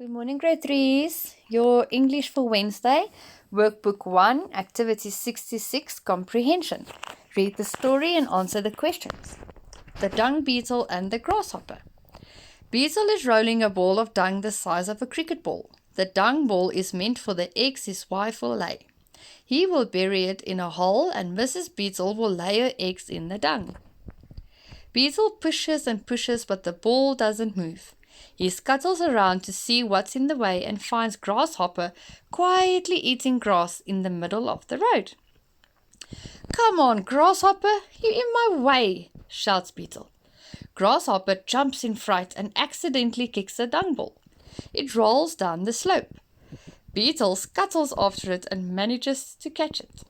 Good morning, grade 3s. Your English for Wednesday, workbook 1, activity 66, comprehension. Read the story and answer the questions. The dung beetle and the grasshopper. Beetle is rolling a ball of dung the size of a cricket ball. The dung ball is meant for the eggs his wife will lay. He will bury it in a hole and Mrs. Beetle will lay her eggs in the dung. Beetle pushes and pushes, but the ball doesn't move. He scuttles around to see what's in the way and finds Grasshopper quietly eating grass in the middle of the road. "Come on, Grasshopper, you're in my way," shouts Beetle. Grasshopper jumps in fright and accidentally kicks the dung ball. It rolls down the slope. Beetle scuttles after it and manages to catch it.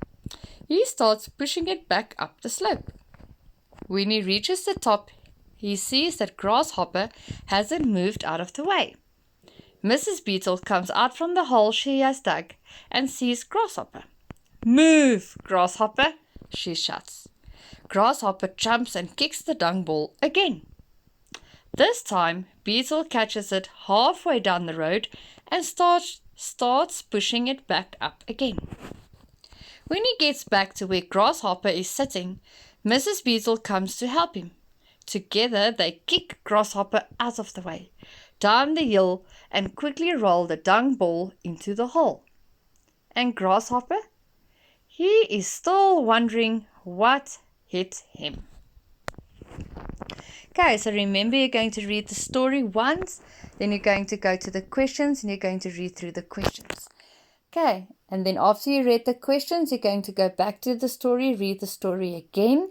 He starts pushing it back up the slope. When he reaches the top, he sees that Grasshopper hasn't moved out of the way. Mrs. Beetle comes out from the hole she has dug and sees Grasshopper. "Move, Grasshopper," she shouts. Grasshopper jumps and kicks the dung ball again. This time, Beetle catches it halfway down the road and starts pushing it back up again. When he gets back to where Grasshopper is sitting, Mrs. Beetle comes to help him. Together they kick Grasshopper out of the way, down the hill, and quickly roll the dung ball into the hole. And Grasshopper? He is still wondering what hit him. Okay, so remember, you're going to read the story once, then you're going to go to the questions and you're going to read through the questions. Okay, and then after you read the questions, you're going to go back to the story, read the story again,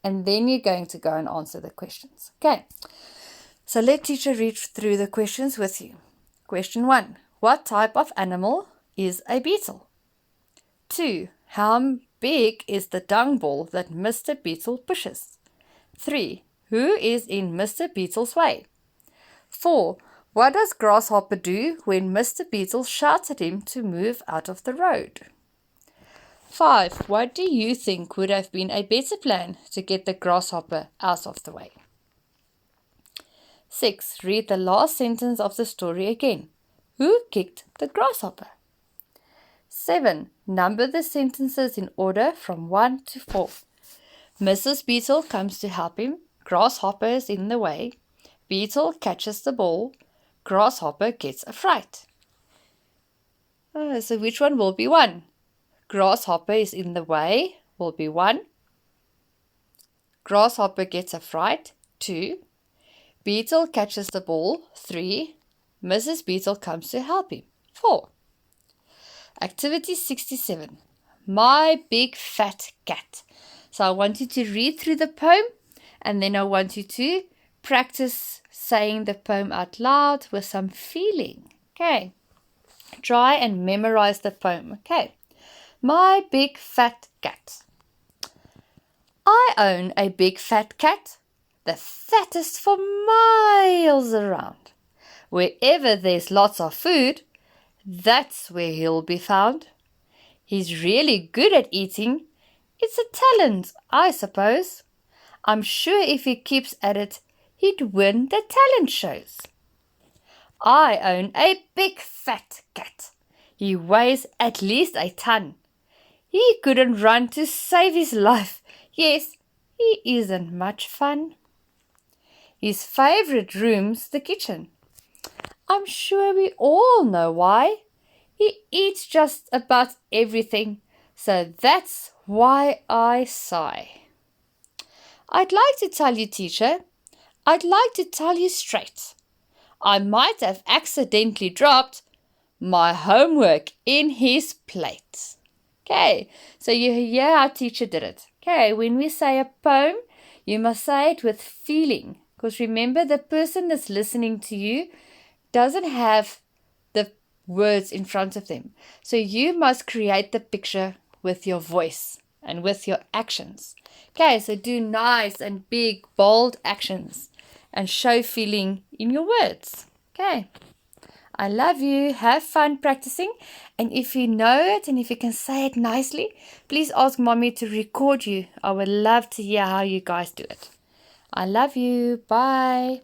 and then you're going to go and answer the questions. Okay, so let teacher read through the questions with you. Question 1. What type of animal is a beetle? 2. How big is the dung ball that Mr. Beetle pushes? 3. Who is in Mr. Beetle's way? 4. What does Grasshopper do when Mr. Beetle shouts at him to move out of the road? 5. What do you think would have been a better plan to get the grasshopper out of the way? 6. Read the last sentence of the story again. Who kicked the grasshopper? 7. Number the sentences in order from 1 to 4. Mrs. Beetle comes to help him. Grasshopper is in the way. Beetle catches the ball. Grasshopper gets a fright. So which one will be 1? Grasshopper is in the way will be 1. Grasshopper gets a fright, 2. Beetle catches the ball, 3. Mrs. Beetle comes to help him, 4. Activity 67. My Big Fat Cat. So I want you to read through the poem and then I want you to practice saying the poem out loud with some feeling. Okay. Try and memorize the poem. Okay. My big fat cat. I own a big fat cat, the fattest for miles around. Wherever there's lots of food, that's where he'll be found. He's really good at eating. It's a talent, I suppose. I'm sure if he keeps at it, he'd win the talent shows. I own a big fat cat. He weighs at least a ton. He couldn't run to save his life. Yes, he isn't much fun. His favorite room's the kitchen. I'm sure we all know why. He eats just about everything, so that's why I sigh. I'd like to tell you, teacher. I'd like to tell you straight. I might have accidentally dropped my homework in his plate. Okay, so you hear how teacher did it. Okay, when we say a poem, you must say it with feeling. Because remember, the person that's listening to you doesn't have the words in front of them. So you must create the picture with your voice and with your actions. Okay, so do nice and big, bold actions and show feeling in your words. Okay. I love you. Have fun practicing. And if you know it and if you can say it nicely, please ask mommy to record you. I would love to hear how you guys do it. I love you. Bye.